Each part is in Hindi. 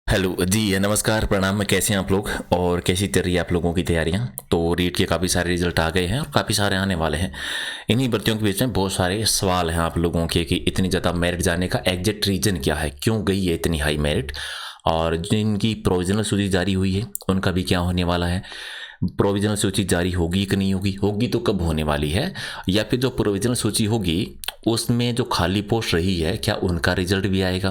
हेलो जी, नमस्कार, प्रणाम। कैसे हैं आप लोग और कैसी चल रही है आप लोगों की तैयारियां? तो रीट के काफ़ी सारे रिजल्ट आ गए हैं और काफ़ी सारे आने वाले हैं। इन्हीं भर्तियों के बीच में बहुत सारे सवाल हैं आप लोगों के कि इतनी ज़्यादा मेरिट जाने का एग्जैक्ट रीज़न क्या है, क्यों गई है इतनी हाई मेरिट, और जिनकी प्रोविजनल सूची जारी हुई है उनका भी क्या होने वाला है। प्रोविजनल सूची जारी होगी कि नहीं होगी, होगी तो कब होने वाली है, या फिर जो प्रोविजनल सूची होगी उसमें जो खाली पोस्ट रही है क्या उनका रिजल्ट भी आएगा,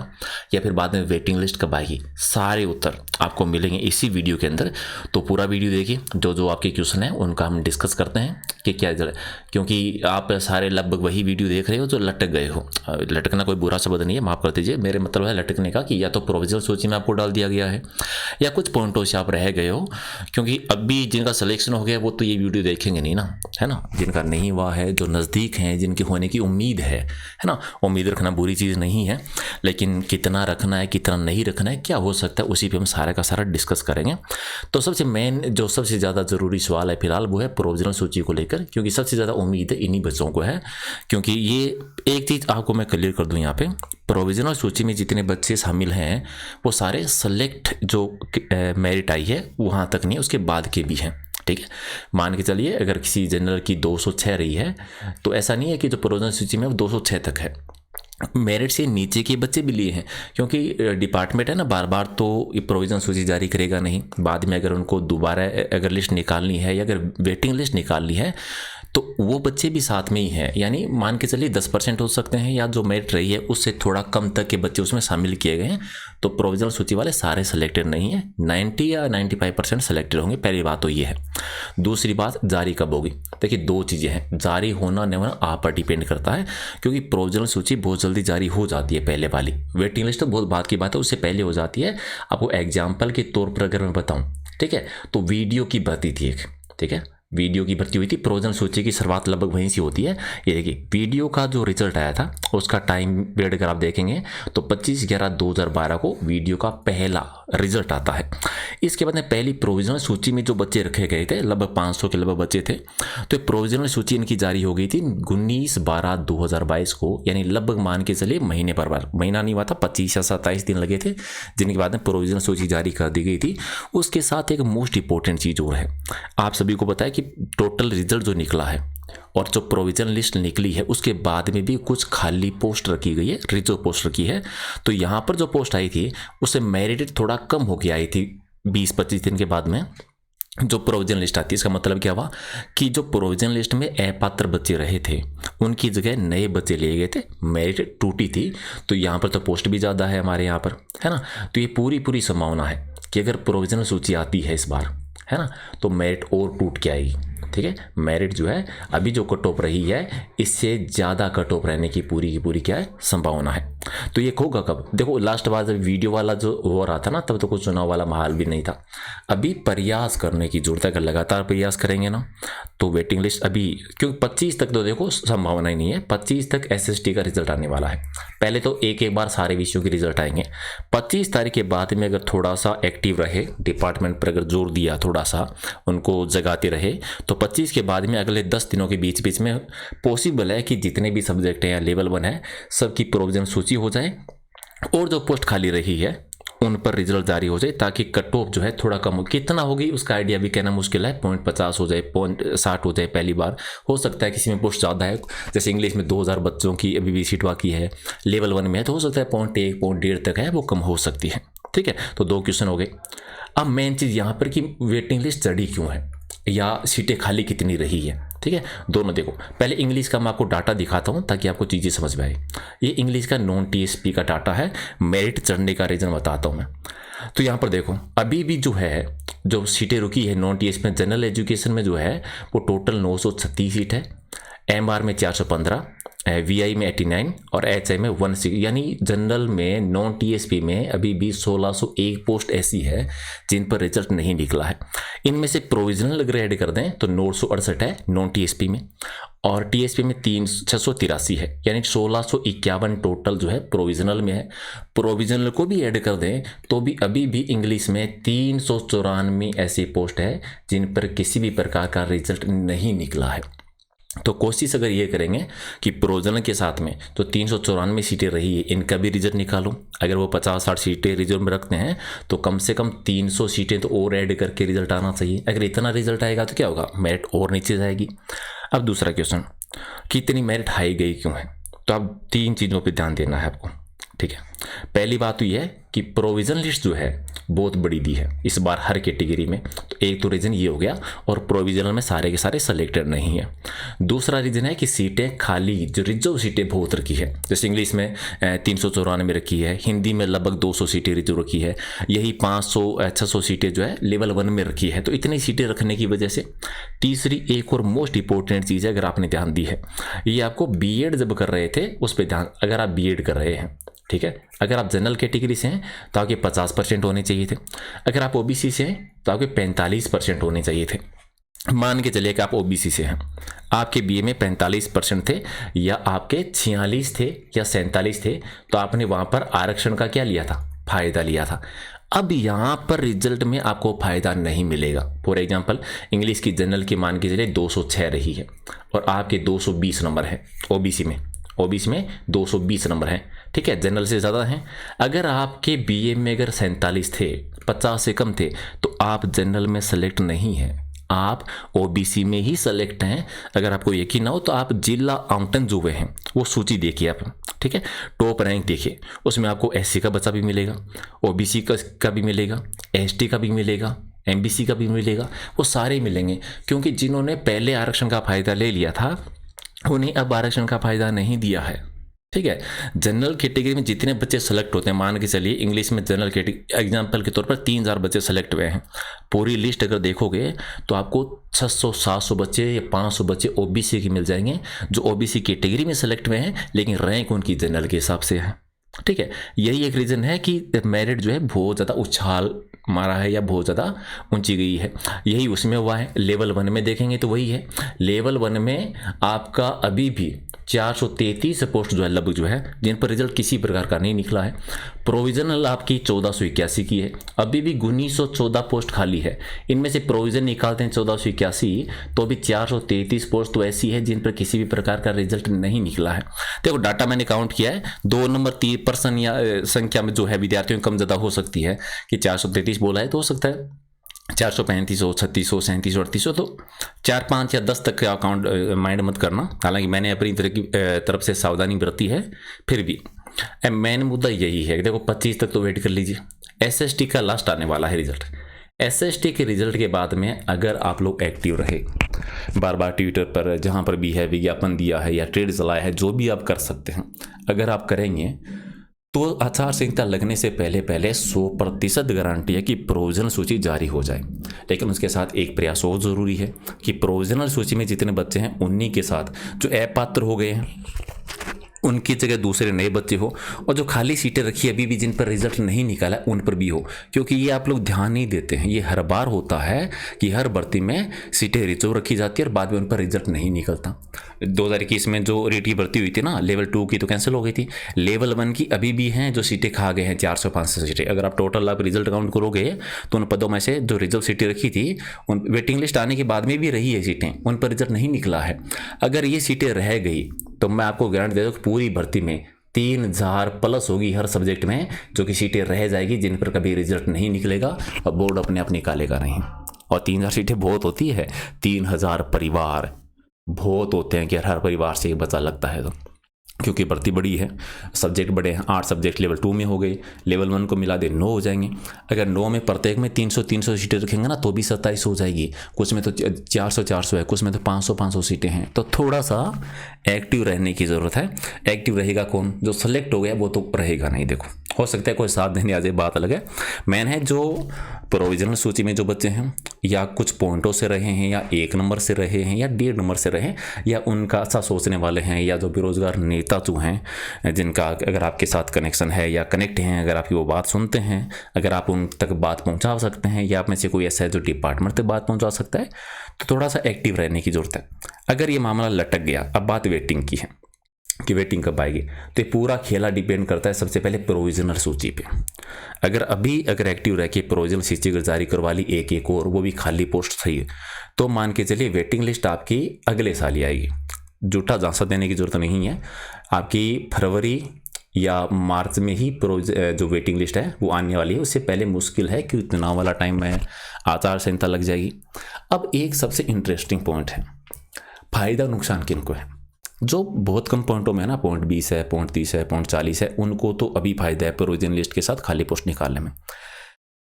या फिर बाद में वेटिंग लिस्ट कब आएगी। सारे उत्तर आपको मिलेंगे इसी वीडियो के अंदर। तो पूरा वीडियो देखिए, जो जो आपके क्वेश्चन है उनका हम डिस्कस करते हैं कि क्या रिजल्ट। क्योंकि आप सारे लगभग वही वीडियो देख रहे हो जो लटक गए हो। लटकना कोई बुरा शब्द नहीं है, माफ़ कर दीजिए, मेरे मतलब है लटकने का कि या तो प्रोविजनल सूची में आपको डाल दिया गया है या कुछ पॉइंटों से आप रह गए हो। क्योंकि अभी जिनका सिलेक्शन हो गया वो तो ये वीडियो देखेंगे नहीं ना, है ना। जिनका नहीं हुआ है, जो नज़दीक हैं, जिनके होने की उम्मीद है ना। उम्मीद रखना बुरी चीज़ नहीं है, लेकिन कितना रखना है कितना नहीं रखना है, क्या हो सकता है, उसी पे हम सारा का सारा डिस्कस करेंगे। तो सबसे मेन जो सबसे ज़्यादा ज़रूरी सवाल है फिलहाल वो है प्रोविजनल सूची को लेकर, क्योंकि सबसे ज़्यादा उम्मीद इन्हीं बच्चों को है। क्योंकि ये एक चीज़ आपको मैं क्लियर कर दूं, यहाँ पे प्रोविजनल सूची में जितने बच्चे शामिल हैं वो सारे सेलेक्ट जो मेरिट आई है वहाँ तक नहीं, उसके बाद के भी हैं। ठीक है, मान के चलिए अगर किसी जनरल की 206 रही है तो ऐसा नहीं है कि जो प्रोविजनल सूची में वो 206 तक है, मेरिट से नीचे के बच्चे भी लिए हैं। क्योंकि डिपार्टमेंट है ना, बार बार तो ये प्रोविजन सूची जारी करेगा नहीं। बाद में अगर उनको दोबारा अगर लिस्ट निकालनी है या अगर वेटिंग लिस्ट निकालनी है तो वो बच्चे भी साथ में ही हैं। यानी मान के चलिए 10% हो सकते हैं, या जो मेरिट रही है उससे थोड़ा कम तक के बच्चे उसमें शामिल किए गए हैं। तो प्रोविजनल सूची वाले सारे सेलेक्टेड नहीं है, 90 या 95% सेलेक्टेड होंगे। पहली बात तो ये है। दूसरी बात, जारी कब होगी। देखिए दो चीज़ें हैं, जारी होना नहीं होना आप पर डिपेंड करता है। क्योंकि प्रोविजनल सूची बहुत जल्दी जारी हो जाती है, पहले वाली। वेटिंग लिस्ट तो बहुत बात की बात है, उससे पहले हो जाती है। आपको एग्जाम्पल के तौर पर अगर मैं बताऊँ, ठीक है, तो वीडियो की भर्ती थी एक, ठीक है, वीडियो की भर्ती हुई थी। प्रोविजनल सूची की शुरुआत लगभग वहीं से होती है। ये देखिए वीडियो का जो रिजल्ट आया था उसका टाइम पीरियड अगर आप देखेंगे तो 25/11/2012 को वीडियो का पहला रिजल्ट आता है। इसके बाद में पहली प्रोविजनल सूची में जो बच्चे रखे गए थे, लगभग 500 के लगभग बच्चे थे, तो प्रोविजनल सूची इनकी जारी हो गई थी 19/12/2022 को। यानी लगभग मान के चलिए महीने पर बार, महीना नहीं हुआ था, 25 या 27 दिन लगे थे, जिनके बाद में प्रोविजनल सूची जारी कर दी गई थी। उसके साथ एक मोस्ट इंपॉर्टेंट चीज़ और है, आप सभी को पता है कि टोटल रिजल्ट जो निकला है और जो प्रोविजन लिस्ट निकली है उसके बाद में भी कुछ खाली पोस्ट रखी गई है, रिजर्व पोस्ट रखी है। तो यहाँ पर जो पोस्ट आई थी उससे मेरिट थोड़ा कम होकर आई थी 20-25 दिन के बाद में जो प्रोविजन लिस्ट आती है। इसका मतलब क्या हुआ कि जो प्रोविजन लिस्ट में अपात्र बच्चे रहे थे उनकी जगह नए बच्चे लिए गए थे, मेरिट टूटी थी। तो यहाँ पर तो पोस्ट भी ज़्यादा है हमारे यहाँ पर, है ना। तो ये पूरी संभावना है कि अगर प्रोविजनल सूची आती है इस बार, है ना, तो मेरिट और टूट के आएगी। ठीक है, मेरिट जो है अभी जो कट ऑफ रही है इससे ज़्यादा कट ऑफ रहने की पूरी क्या है, संभावना है। तो ये होगा कब, देखो लास्ट बार जब वीडियो वाला जो हो रहा था ना, तब तो कुछ चुनाव वाला माहौल भी नहीं था। अभी प्रयास करने की जरूरत है, अगर लगातार प्रयास करेंगे ना तो वेटिंग लिस्ट अभी, क्योंकि 25 तक तो देखो संभावना ही नहीं है। 25 तक एसएसटी का रिजल्ट आने वाला है। पहले तो एक बार सारे विषयों के रिजल्ट आएंगे। 25 तारीख के बाद में अगर थोड़ा सा एक्टिव रहे, डिपार्टमेंट पर अगर जोर दिया, थोड़ा सा उनको जगाते रहे, तो 25 के बाद में अगले 10 दिनों के बीच में पॉसिबल है कि जितने भी सब्जेक्ट हैं या लेवल 1 है सबकी प्रोविजन सूची हो जाए और जो पोस्ट खाली रही है उन पर रिजल्ट जारी हो जाए, ताकि कट ऑफ जो है थोड़ा कम हो। कितना होगी उसका आइडिया भी कहना मुश्किल है, 0.50 हो जाए, 0.60 हो जाए। पहली बार हो सकता है किसी में पोस्ट ज़्यादा है, जैसे इंग्लिश में 2000 बच्चों की अभी भी सीट बाकी है, लेवल 1 में है तो हो सकता है 0.1 0.1 तक है, वो कम हो सकती है। ठीक है, तो 2 क्वेश्चन हो गए। अब मेन चीज़ यहाँ पर कि वेटिंग लिस्ट चढ़ी क्यों है या सीटें खाली कितनी रही है। ठीक है, दोनों देखो। पहले इंग्लिश का मैं आपको डाटा दिखाता हूँ ताकि आपको चीज़ें समझ में आए। ये इंग्लिश का नॉन टीएसपी का डाटा है, मेरिट चढ़ने का रीज़न बताता हूँ मैं। तो यहाँ पर देखो अभी भी जो है, जो सीटें रुकी है नॉन टीएसपी में, जनरल एजुकेशन में जो है वो टोटल 936 सीट है, एमआर में 415, वीआई में 89 और एचआई में 16। यानी जनरल में नॉन टीएसपी में अभी भी 1601 पोस्ट ऐसी है जिन पर रिजल्ट नहीं निकला है। इनमें से प्रोविजनल अगर ऐड कर दें तो 968 है नॉन टीएसपी में, और टीएसपी में 683 है, यानी 1651 टोटल जो है प्रोविजनल में है। प्रोविजनल को भी ऐड कर दें तो भी अभी भी इंग्लिश में 394 ऐसी पोस्ट है जिन पर किसी भी प्रकार का रिजल्ट नहीं निकला है। तो कोशिश अगर ये करेंगे कि प्रोविजनल के साथ में तो 394 सीटें रही है, इनका भी रिजल्ट निकालो। अगर वो 50-60 सीटें रिजर्व में रखते हैं तो कम से कम 300 सीटें तो और ऐड करके रिजल्ट आना चाहिए। अगर इतना रिजल्ट आएगा तो क्या होगा, मेरिट और नीचे जाएगी। अब दूसरा क्वेश्चन कि इतनी मेरिट हाई गई क्यों है, तो अब 3 चीज़ों पर ध्यान देना है आपको, ठीक है। पहली बात तो यह है कि प्रोविजन लिस्ट जो है बहुत बड़ी दी है इस बार हर कैटेगरी में, तो एक तो रीज़न ये हो गया, और प्रोविजनल में सारे के सारे सेलेक्टेड नहीं है। दूसरा रीज़न है कि सीटें खाली, जो रिजर्व सीटें बहुत रखी है, जैसे इंग्लिश में 394 रखी है, हिंदी में लगभग 200 सीटें रिजर्व रखी है, यही 500-600 सीटें जो है लेवल 1 में रखी है। तो इतनी सीटें रखने की वजह से तीसरी एक और मोस्ट इंपॉर्टेंट चीज़ है, अगर आपने ध्यान दी है, ये आपको बीएड जब कर रहे थे उस पर ध्यान, अगर आप बीएड कर रहे हैं, ठीक है, अगर आप जनरल कैटेगरी से हैं तो आपके 50% होने चाहिए थे, अगर आप ओबीसी से हैं तो आपके 45% होने चाहिए थे। मान के चलिए कि आप ओबीसी से हैं, आपके बीए में 45% थे, या आपके 46 थे या 47 थे, तो आपने वहाँ पर आरक्षण का क्या लिया था, फायदा लिया था। अब यहाँ पर रिजल्ट में आपको फायदा नहीं मिलेगा। फॉर एग्जांपल इंग्लिश की जनरल की मान के चलिए 206 रही है और आपके 220 नंबर है ओबीसी में 220 नंबर हैं, ठीक है, जनरल से ज़्यादा हैं। अगर आपके बीए में अगर 47 थे, 50 से कम थे, तो आप जनरल में सेलेक्ट नहीं हैं, आप ओबीसी में ही सेलेक्ट हैं। अगर आपको यकीन ना हो तो आप जिला आवंटन जो हुए हैं वो सूची देखिए आप, ठीक है, टॉप रैंक देखिए, उसमें आपको एससी का बच्चा भी मिलेगा, ओबीसी का भी मिलेगा, एसटी का भी मिलेगा, एमबीसी का भी मिलेगा, वो सारे मिलेंगे, क्योंकि जिन्होंने पहले आरक्षण का फायदा ले लिया था उन्हें अब आरक्षण का फायदा नहीं दिया है, ठीक है। जनरल कैटेगरी में जितने बच्चे सेलेक्ट होते हैं, मान के चलिए इंग्लिश में जनरल कैटेगरी एग्जांपल के तौर पर 3000 बच्चे सेलेक्ट हुए हैं, पूरी लिस्ट अगर देखोगे तो आपको 600-700 बच्चे या 500 बच्चे ओबीसी के मिल जाएंगे, जो ओबीसी कैटेगरी में सेलेक्ट हुए हैं, लेकिन रैंक उनकी जनरल के हिसाब से है, ठीक है। यही एक रीज़न है कि मेरिट जो है बहुत ज़्यादा उछाल मारा है या बहुत ज़्यादा ऊंची गई है। यही उसमें हुआ है। लेवल 1 में देखेंगे तो वही है, लेवल 1 में आपका अभी भी 433 पोस्ट जो है लगभग जो है, जिन पर रिजल्ट किसी प्रकार का नहीं निकला है। प्रोविजनल आपकी 1481 की है, अभी भी 1914 पोस्ट खाली है, इनमें से प्रोविजन निकालते हैं 1481, तो अभी 433 पोस्ट तो ऐसी है जिन पर किसी भी प्रकार का रिजल्ट नहीं निकला है। देखो डाटा मैंने काउंट किया है, 2 नंबर 3% या संख्या में जो है विद्यार्थियों की कम ज़्यादा हो सकती है, कि 433 बोला है तो हो सकता है 435 हो, 36 हो, 37 हो, 38 हो, तो 4, 5 या 10 तक का अकाउंट माइंड मत करना। हालांकि मैंने अपनी तरफ से सावधानी बरती है, फिर भी मेन मुद्दा यही है। देखो 25 तक तो वेट कर लीजिए, एसएसटी का लास्ट आने वाला है रिजल्ट। एसएसटी के रिजल्ट के बाद में अगर आप लोग एक्टिव रहे, बार बार ट्विटर पर जहाँ पर भी है विज्ञापन दिया है या ट्रेड चलाया है, जो भी आप कर सकते हैं, अगर आप करेंगे तो आचार संहिता लगने से पहले 100% गारंटी है कि प्रोविजनल सूची जारी हो जाए। लेकिन उसके साथ एक प्रयास और ज़रूरी है कि प्रोविजनल सूची में जितने बच्चे हैं उन्हीं के साथ जो अपात्र हो गए हैं उनकी जगह दूसरे नए बच्चे हो, और जो खाली सीटें रखी अभी भी जिन पर रिजल्ट नहीं निकाला उन पर भी हो, क्योंकि ये आप लोग ध्यान नहीं देते हैं। ये हर बार होता है कि हर भर्ती में सीटें रिजर्व रखी जाती है और बाद में उन पर रिजल्ट नहीं निकलता। 2021 में जो रेट की भर्ती हुई थी ना, लेवल 2 की तो कैंसिल हो गई थी, लेवल 1 की अभी भी हैं जो सीटें खा गए हैं, 400-500 सीटें। अगर आप टोटल आप रिजल्ट काउंट करोगे तो उन पदों में से जो रिजर्व सीटें रखी थी, उन वेटिंग लिस्ट आने के बाद में भी रही है सीटें, उन पर रिजल्ट नहीं निकला है। अगर ये सीटें रह गई तो मैं आपको गारंटी दे दूं कि पूरी भर्ती में 3000 प्लस होगी हर सब्जेक्ट में, जो कि सीटें रह जाएगी जिन पर कभी रिजल्ट नहीं निकलेगा और बोर्ड अपने आप निकालेगा नहीं। और 3000 सीटें बहुत होती है, 3000 परिवार बहुत होते हैं कि हर परिवार से एक बच्चा लगता है, तो क्योंकि भर्ती बड़ी है, सब्जेक्ट बड़े हैं, 8 सब्जेक्ट लेवल 2 में हो गए, लेवल 1 को मिला दे 9 हो जाएंगे। अगर 9 में प्रत्येक में 300-300 सीटें रखेंगे ना तो भी 27 हो जाएगी। कुछ में तो 400-400 है, कुछ में तो 500-500 सीटें हैं। तो थोड़ा सा एक्टिव रहने की ज़रूरत है। एक्टिव रहेगा कौन? जो सेलेक्ट हो गया वो तो रहेगा नहीं। देखो हो सकता है कोई साथ देने आ जाए, बात अलग है। मैन है जो प्रोविजनल सूची में जो बच्चे हैं या कुछ पॉइंटों से रहे हैं या 1 नंबर से रहे हैं या 1.5 नंबर से रहे या उनका अच्छा सोचने वाले हैं या जो बेरोजगार नेता जो हैं जिनका अगर आपके साथ कनेक्शन है या कनेक्ट हैं, अगर आपकी वो बात सुनते हैं, अगर आप उन तक बात पहुंचा सकते हैं या आप में से कोई ऐसा है जो डिपार्टमेंट तक बात पहुंचा सकता है, तो थोड़ा सा एक्टिव रहने की ज़रूरत है। अगर ये मामला लटक गया, अब बात वेटिंग की है कि वेटिंग कब आएगी, तो ये पूरा खेला डिपेंड करता है सबसे पहले प्रोविजनल सूची पे। अगर एक्टिव रह के प्रोविजनल सूची अगर जारी करवा ली एक और वो भी खाली पोस्ट सही है, तो मान के चलिए वेटिंग लिस्ट आपकी अगले साल ही आएगी। झूठा झांसा देने की ज़रूरत नहीं है। आपकी फरवरी या मार्च में ही जो वेटिंग लिस्ट है वो आने वाली है। उससे पहले मुश्किल है कि चुनाव वाला टाइम में आचार संहिता लग जाएगी। अब एक सबसे इंटरेस्टिंग पॉइंट है, फ़ायदा नुकसान किनको है। जो बहुत कम पॉइंटों में है ना, पॉइंट 20 है, पॉइंट 30 है, पॉइंट 40 है, उनको तो अभी फ़ायदा है प्रोविजन लिस्ट के साथ खाली पोस्ट निकालने में।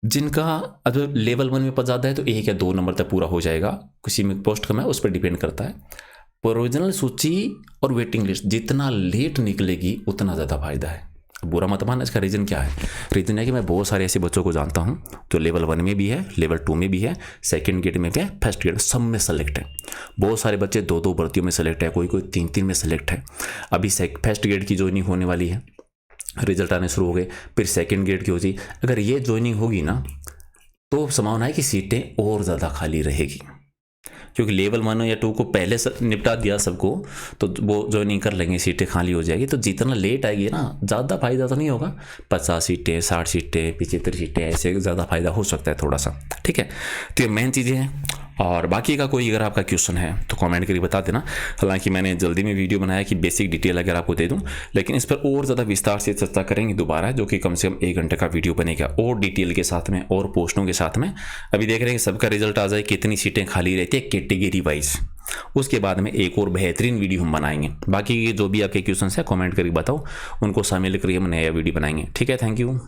जिनका अगर लेवल 1 में पद ज़्यादा है तो 1 या 2 नंबर तक पूरा हो जाएगा, किसी में पोस्ट कम है उस पर डिपेंड करता है। प्रोविजनल सूची और वेटिंग लिस्ट जितना लेट निकलेगी उतना ज़्यादा फायदा है। बुरा मत मानना, इसका रीज़न क्या है? रीज़न है कि मैं बहुत सारे ऐसे बच्चों को जानता हूँ जो लेवल 1 में भी है, लेवल 2 में भी है, सेकंड ग्रेड में भी है, फर्स्ट ग्रेड, सब में सेलेक्ट है। बहुत सारे बच्चे 2-2 भर्तियों में सेलेक्ट है, कोई 3-3 में सेलेक्ट है। अभी फर्स्ट ग्रेड की ज्वाइनिंग होने वाली है, रिजल्ट आने शुरू हो गए, फिर सेकंड ग्रेड की होगी। अगर ये ज्वाइनिंग होगी ना तो संभावना है कि सीटें और ज़्यादा खाली रहेगी, क्योंकि लेवल 1 या 2 को पहले निपटा दिया सबको, तो वो ज्वाइनिंग कर लेंगे, सीटें खाली हो जाएगी। तो जितना लेट आएगी ना, ज़्यादा फायदा तो नहीं होगा, 50 सीटें, 60 सीटें, 75 सीटें, ऐसे ज़्यादा फायदा हो सकता है थोड़ा सा, ठीक है। तो ये मेन चीज़ें हैं। और बाकी का कोई अगर आपका क्वेश्चन है तो कमेंट करके बता देना। हालांकि मैंने जल्दी में वीडियो बनाया कि बेसिक डिटेल अगर आपको दे दूं, लेकिन इस पर और ज़्यादा विस्तार से चर्चा करेंगे दोबारा, जो कि कम से कम 1 घंटे का वीडियो बनेगा, और डिटेल के साथ में और पोस्टों के साथ में। अभी देख रहे हैं कि सबका रिजल्ट आ जाए, कितनी सीटें खाली रहती है कैटेगरी वाइज, उसके बाद में एक और बेहतरीन वीडियो हम बनाएंगे। बाकी जो भी आपके क्वेश्चन है कमेंट करके बताओ, उनको शामिल करके हम नया वीडियो बनाएंगे, ठीक है। Thank you.